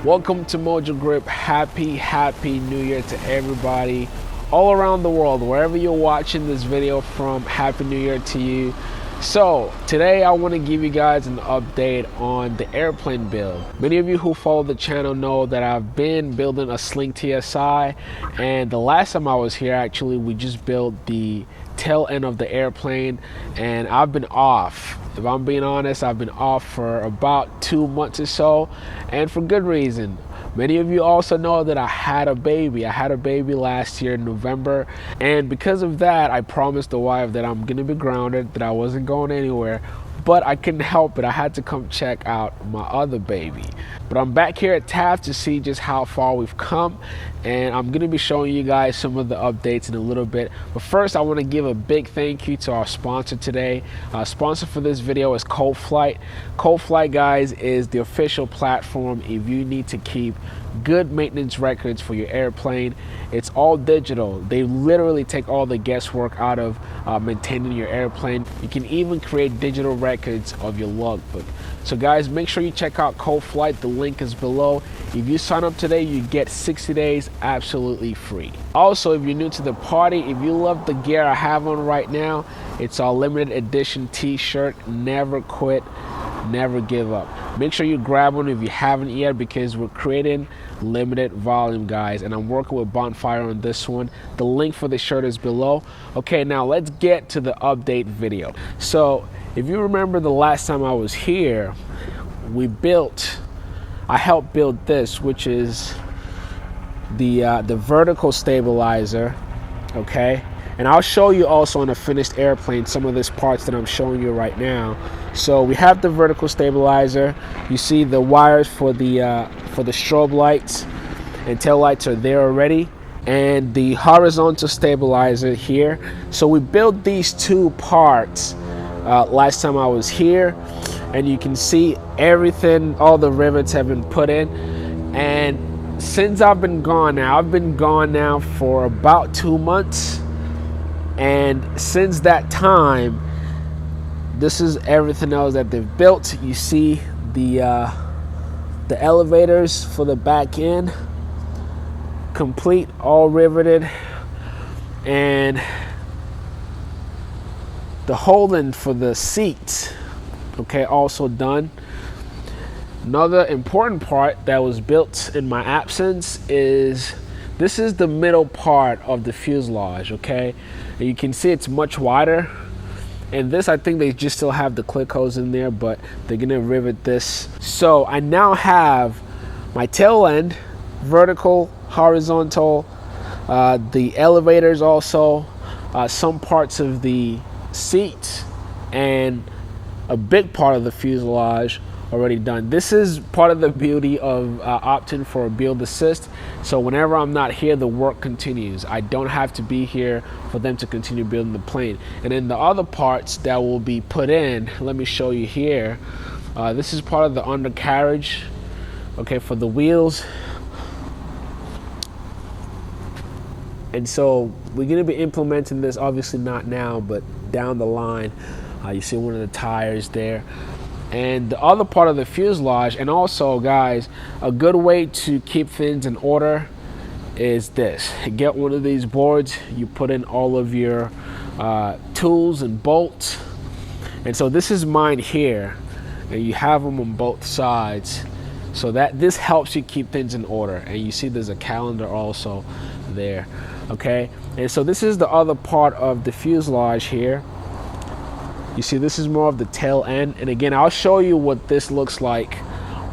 Welcome to MojoGrip. Happy New Year to everybody all around the world. Wherever you're watching this video from, Happy New Year to you. So today I want to give you guys an update on the airplane build. Many of you who follow the channel know that I've been building a Sling TSI, and the last time I was here, actually, we just built the tail end of the airplane, and I've been off. If I'm being honest, I've been off for about 2 months or so, and for good reason. Many of you also know that I had a baby. I had a baby last year in November, and because of that, I promised the wife that I'm gonna be grounded, that I wasn't going anywhere, but I couldn't help it. I had to come check out my other baby. But I'm back here at Taft to see just how far we've come, and I'm gonna be showing you guys some of the updates in a little bit. But first, I wanna give a big thank you to our sponsor today. Sponsor for this video is ColdFlight. ColdFlight, guys, is the official platform if you need to keep good maintenance records for your airplane. It's all digital. They literally take all the guesswork out of maintaining your airplane. You can even create digital records of your logbook. So guys, make sure you check out ColdFlight. The link is below. If you sign up today, you get 60 days absolutely free. Also, if you're new to the party, if you love the gear I have on right now, it's our limited edition t-shirt, Never Quit, Never Give Up. Make sure you grab one if you haven't yet, because we're creating limited volume, guys, and I'm working with Bonfire on this one. The link for the shirt is below. Okay, now let's get to the update video. So if you remember the last time I was here, I helped build this, which is the vertical stabilizer, okay? And I'll show you also on a finished airplane some of these parts that I'm showing you right now. So we have the vertical stabilizer. You see the wires for the strobe lights and tail lights are there already, and the horizontal stabilizer here. So we built these two parts last time I was here, and you can see everything, all the rivets have been put in. And since I've been gone now for about 2 months, and since that time, this is everything else that they've built. You see the elevators for the back end, complete, all riveted, and the holding for the seats, okay, also done. Another important part that was built in my absence is this is the middle part of the fuselage, okay? And you can see it's much wider. And this, I think they just still have the clecos in there, but they're gonna rivet this. So I now have my tail end, vertical, horizontal, the elevators also, some parts of the seat, and a big part of the fuselage already done. This is part of the beauty of opting for a build assist. So whenever I'm not here, the work continues. I don't have to be here for them to continue building the plane. And then the other parts that will be put in, let me show you here. This is part of the undercarriage, okay, for the wheels. And so we're gonna be implementing this, obviously not now, but down the line. You see one of the tires there. And the other part of the fuselage, and also, guys, a good way to keep things in order is this. Get one of these boards, you put in all of your tools and bolts. And so this is mine here, and you have them on both sides, so that this helps you keep things in order. And you see there's a calendar also there, okay? And so this is the other part of the fuselage here. You see, this is more of the tail end, and again, I'll show you what this looks like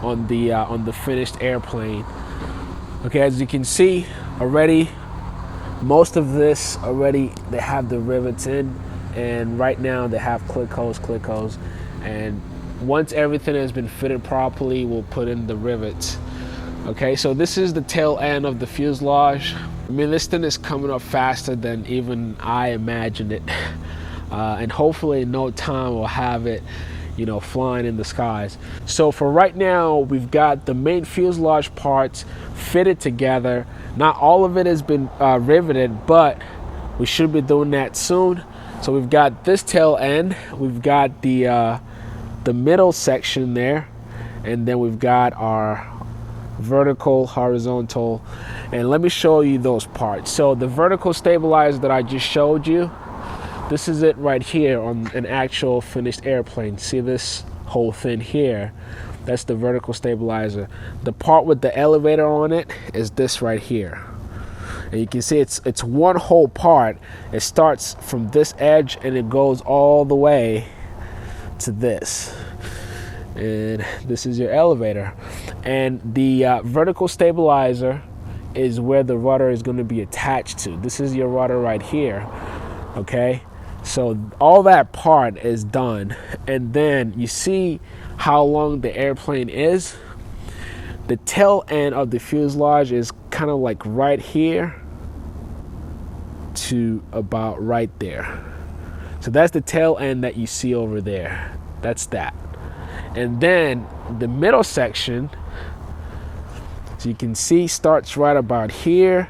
on the finished airplane. Okay, as you can see already, most of this already they have the rivets in, and right now they have clecos, and once everything has been fitted properly, we'll put in the rivets. Okay, so this is the tail end of the fuselage. I mean, this thing is coming up faster than even I imagined it. And hopefully in no time we'll have it, you know, flying in the skies. So for right now, we've got the main fuselage parts fitted together. Not all of it has been riveted, but we should be doing that soon. So we've got this tail end, we've got the middle section there, and then we've got our vertical, horizontal, and let me show you those parts. So the vertical stabilizer that I just showed you, this is it right here on an actual finished airplane. See this whole thing here? That's the vertical stabilizer. The part with the elevator on it is this right here. And you can see it's one whole part. It starts from this edge and it goes all the way to this. And this is your elevator. And the vertical stabilizer is where the rudder is going to be attached to. This is your rudder right here. Okay, so all that part is done. And then you see how long the airplane is. The tail end of the fuselage is kind of like right here to about right there. So that's the tail end that you see over there. That's that. And then the middle section, so you can see, starts right about here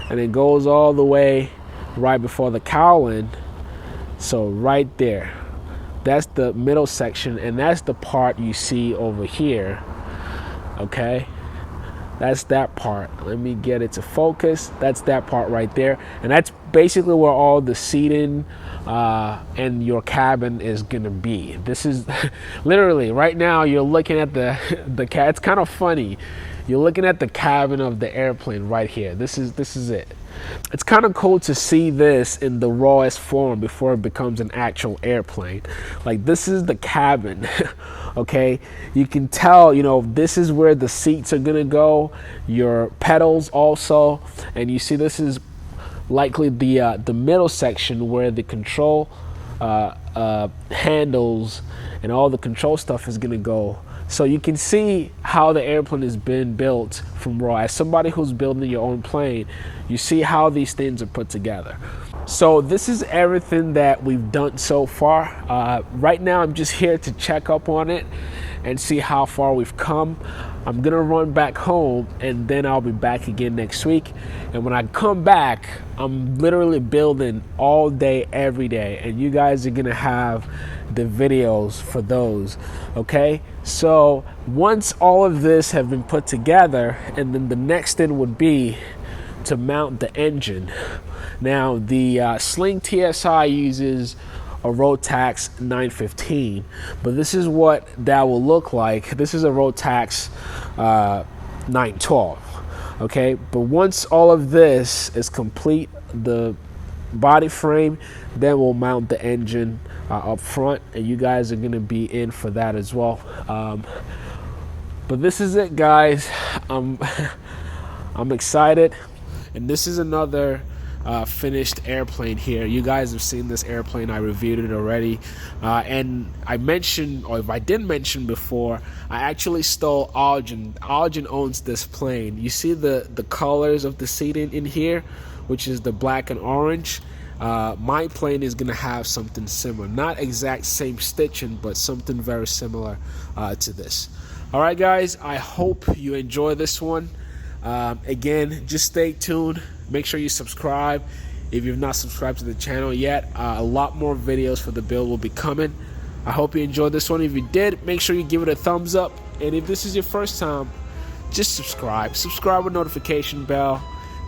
and it goes all the way right before the cowling. So right there, that's the middle section, and that's the part you see over here. Okay, that's that part. Let me get it to focus. That's that part right there, and that's basically where all the seating and your cabin is gonna be. This is literally right now you're looking at the it's kind of funny. You're looking at the cabin of the airplane right here. This is it. It's kind of cool to see this in the rawest form before it becomes an actual airplane. Like, this is the cabin. Okay, you can tell, you know, this is where the seats are gonna go, your pedals also, and you see this is likely the middle section where the control handles and all the control stuff is gonna go. So you can see how the airplane has been built from raw. As somebody who's building your own plane, you see how these things are put together. So this is everything that we've done so far. Right now I'm just here to check up on it and see how far we've come. I'm gonna run back home and then I'll be back again next week. And when I come back, I'm literally building all day, every day, and you guys are gonna have the videos for those. Okay, so once all of this have been put together, and then the next thing would be to mount the engine. Now the Sling TSI uses a Rotax 915, but this is what that will look like. This is a Rotax 912. Okay, but once all of this is complete, the body frame, then we'll mount the engine up front, and you guys are gonna be in for that as well. But this is it, guys. I'm excited, and this is another finished airplane here. You guys have seen this airplane. I reviewed it already, and I mentioned, or if I didn't mention before, I actually stole Algin. Algin owns this plane. You see the colors of the seating in here, which is the black and orange. My plane is gonna have something similar, not exact same stitching, but something very similar to this. All right, guys, I hope you enjoy this one. Again, just stay tuned. Make sure you subscribe if you've not subscribed to the channel yet. A lot more videos for the build will be coming. I hope you enjoyed this one. If you did, make sure you give it a thumbs up, and if this is your first time, just subscribe with notification bell.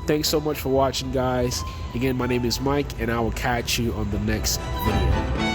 Thanks so much for watching, guys. Again, my name is Mike, and I will catch you on the next video.